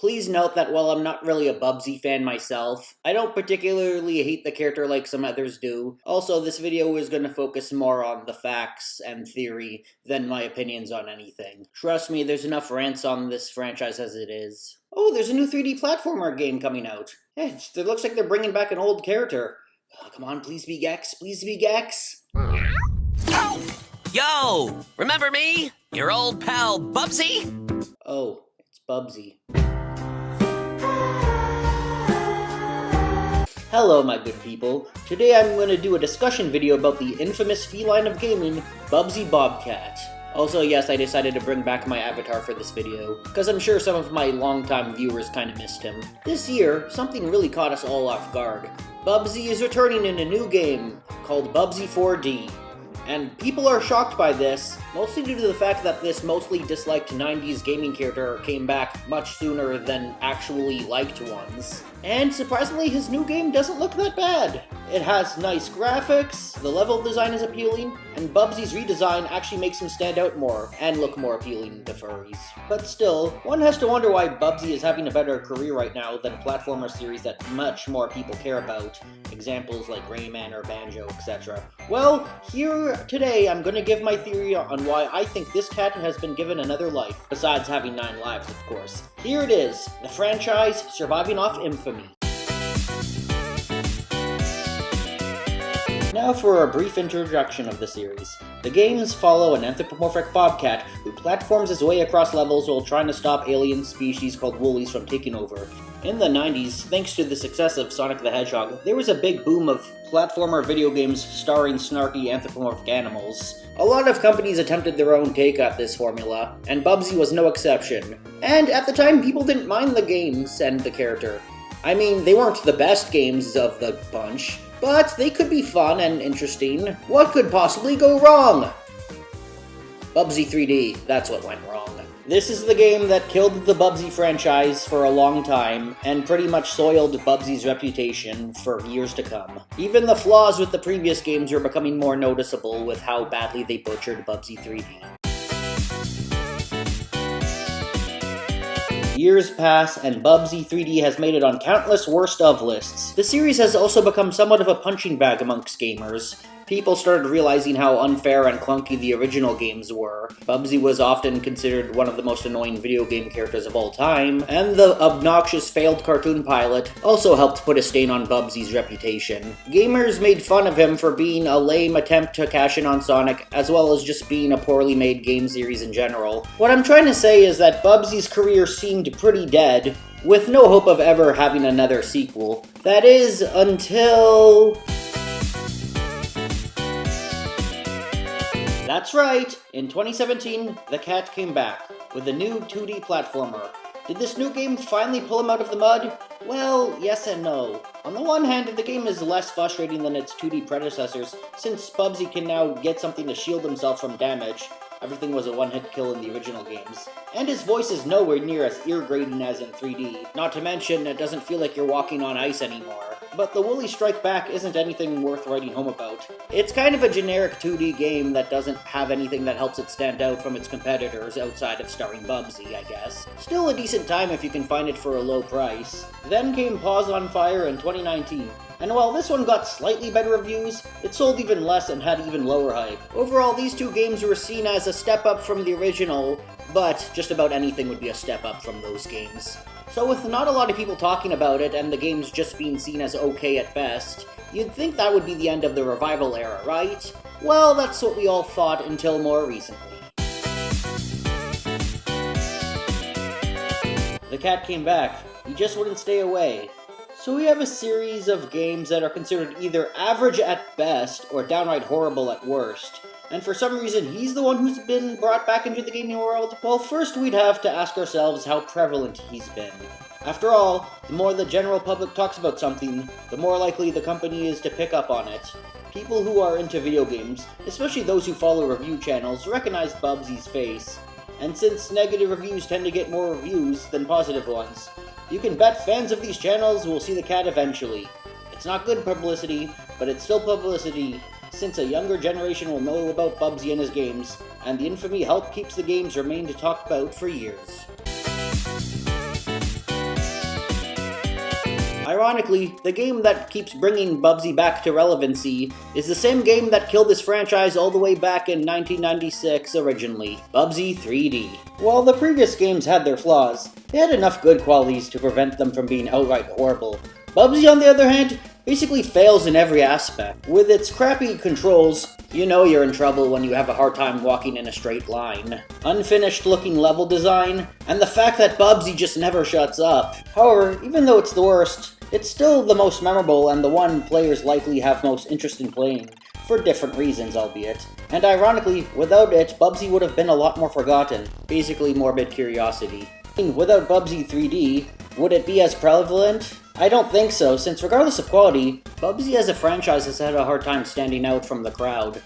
Please note that while I'm not really a Bubsy fan myself, I don't particularly hate the character like some others do. Also, this video is going to focus more on the facts and theory than my opinions on anything. Trust me, there's enough rants on this franchise as it is. Oh, there's a new 3D platformer game coming out. It looks like they're bringing back an old character. Oh, come on, please be Gex, please be Gex. Yo, remember me? Your old pal Bubsy? Oh, it's Bubsy. Hello my good people, today I'm going to do a discussion video about the infamous feline of gaming, Bubsy Bobcat. Also yes, I decided to bring back my avatar for this video, because I'm sure some of my longtime viewers kinda missed him. This year, something really caught us all off guard. Bubsy is returning in a new game, called Bubsy 4D. And people are shocked by this, mostly due to the fact that this mostly disliked 90s gaming character came back much sooner than actually liked ones. And surprisingly, his new game doesn't look that bad. It has nice graphics, the level design is appealing, and Bubsy's redesign actually makes him stand out more and look more appealing to furries. But still, one has to wonder why Bubsy is having a better career right now than platformer series that much more people care about, examples like Rayman or Banjo, etc. Well, here today I'm going to give my theory on why I think this cat has been given another life, besides having 9 lives of course. Here it is, the franchise surviving off infamy. Now for a brief introduction of the series. The games follow an anthropomorphic bobcat who platforms his way across levels while trying to stop alien species called woolies from taking over. In the 90s, thanks to the success of Sonic the Hedgehog, there was a big boom of platformer video games starring snarky anthropomorphic animals. A lot of companies attempted their own take at this formula, and Bubsy was no exception. And at the time, people didn't mind the games and the character. I mean, they weren't the best games of the bunch, but they could be fun and interesting. What could possibly go wrong? Bubsy 3D, that's what went wrong. This is the game that killed the Bubsy franchise for a long time, and pretty much soiled Bubsy's reputation for years to come. Even the flaws with the previous games are becoming more noticeable with how badly they butchered Bubsy 3D. Years pass, and Bubsy 3D has made it on countless worst of lists. The series has also become somewhat of a punching bag amongst gamers. People started realizing how unfair and clunky the original games were. Bubsy was often considered one of the most annoying video game characters of all time, and the obnoxious failed cartoon pilot also helped put a stain on Bubsy's reputation. Gamers made fun of him for being a lame attempt to cash in on Sonic, as well as just being a poorly made game series in general. What I'm trying to say is that Bubsy's career seemed pretty dead, with no hope of ever having another sequel. That is, until... That's right! In 2017, the cat came back, with a new 2D platformer. Did this new game finally pull him out of the mud? Well, yes and no. On the one hand, the game is less frustrating than its 2D predecessors, since Bubsy can now get something to shield himself from damage. Everything was a one-hit kill in the original games. And his voice is nowhere near as ear-grating as in 3D. Not to mention, it doesn't feel like you're walking on ice anymore. But the Woolly Strike Back isn't anything worth writing home about. It's kind of a generic 2D game that doesn't have anything that helps it stand out from its competitors outside of starring Bubsy, I guess. Still a decent time if you can find it for a low price. Then came Paws on Fire in 2019. And while this one got slightly better reviews, it sold even less and had even lower hype. Overall, these two games were seen as a step up from the original, but just about anything would be a step up from those games. So with not a lot of people talking about it and the games just being seen as okay at best, you'd think that would be the end of the revival era, right? Well, that's what we all thought until more recently. The cat came back. He just wouldn't stay away. So we have a series of games that are considered either average at best or downright horrible at worst. And for some reason, he's the one who's been brought back into the gaming world? Well, first we'd have to ask ourselves how prevalent he's been. After all, the more the general public talks about something, the more likely the company is to pick up on it. People who are into video games, especially those who follow review channels, recognize Bubsy's face. And since negative reviews tend to get more reviews than positive ones, you can bet fans of these channels will see the cat eventually. It's not good publicity, but it's still publicity, since a younger generation will know about Bubsy and his games, and the infamy help keeps the games remain to talk about for years. Ironically, the game that keeps bringing Bubsy back to relevancy is the same game that killed this franchise all the way back in 1996 originally, Bubsy 3D. While the previous games had their flaws, they had enough good qualities to prevent them from being outright horrible. Bubsy, on the other hand, basically fails in every aspect. With its crappy controls, you know you're in trouble when you have a hard time walking in a straight line, unfinished looking level design, and the fact that Bubsy just never shuts up. However, even though it's the worst, it's still the most memorable and the one players likely have most interest in playing, for different reasons albeit. And ironically, without it, Bubsy would have been a lot more forgotten, basically morbid curiosity. Without Bubsy 3D, would it be as prevalent? I don't think so, since regardless of quality, Bubsy as a franchise has had a hard time standing out from the crowd.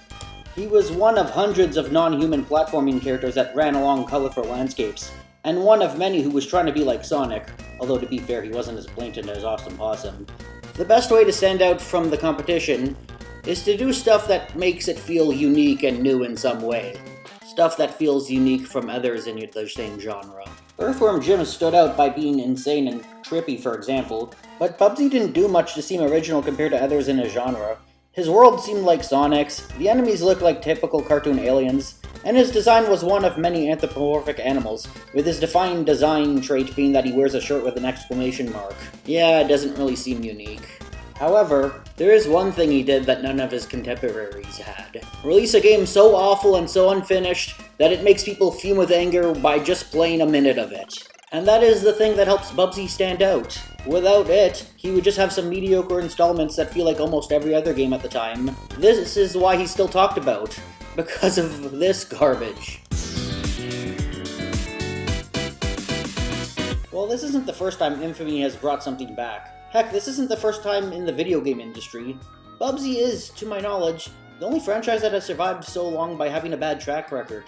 He was one of hundreds of non-human platforming characters that ran along colorful landscapes, and one of many who was trying to be like Sonic, although to be fair, he wasn't as blatant as Awesome Possum. The best way to stand out from the competition is to do stuff that makes it feel unique and new in some way. Stuff that feels unique from others in the same genre. Earthworm Jim stood out by being insane and trippy, for example, but Bubsy didn't do much to seem original compared to others in his genre. His world seemed like Sonic's, the enemies looked like typical cartoon aliens, and his design was one of many anthropomorphic animals, with his defining design trait being that he wears a shirt with an exclamation mark. Yeah, it doesn't really seem unique. However, there is one thing he did that none of his contemporaries had. Release a game so awful and so unfinished that it makes people fume with anger by just playing a minute of it. And that is the thing that helps Bubsy stand out. Without it, he would just have some mediocre installments that feel like almost every other game at the time. This is why he's still talked about, because of this garbage. Well, this isn't the first time Infamy has brought something back. Heck, this isn't the first time in the video game industry. Bubsy is, to my knowledge, the only franchise that has survived so long by having a bad track record.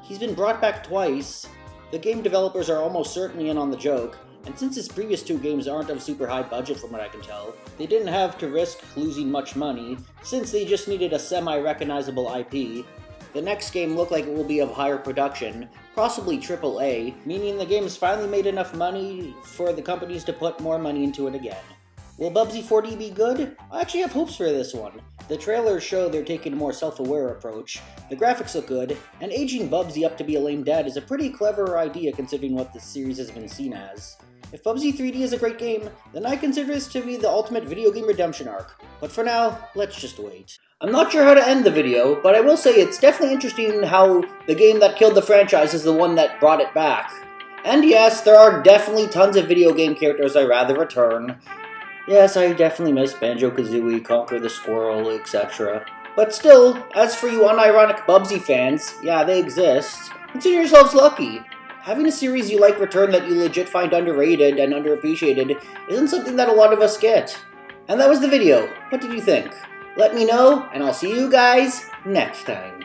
He's been brought back twice. The game developers are almost certainly in on the joke, and since his previous two games aren't of super high budget from what I can tell, they didn't have to risk losing much money, since they just needed a semi-recognizable IP. The next game looked like it will be of higher production, possibly AAA, meaning the game's finally made enough money for the companies to put more money into it again. Will Bubsy 4D be good? I actually have hopes for this one. The trailers show they're taking a more self-aware approach, the graphics look good, and aging Bubsy up to be a lame dad is a pretty clever idea considering what this series has been seen as. If Bubsy 3D is a great game, then I consider this to be the ultimate video game redemption arc. But for now, let's just wait. I'm not sure how to end the video, but I will say it's definitely interesting how the game that killed the franchise is the one that brought it back. And yes, there are definitely tons of video game characters I'd rather return. Yes, I definitely miss Banjo-Kazooie, Conquer the Squirrel, etc. But still, as for you unironic Bubsy fans, yeah, they exist. Consider yourselves lucky. Having a series you like return that you legit find underrated and underappreciated isn't something that a lot of us get. And that was the video. What did you think? Let me know, and I'll see you guys next time.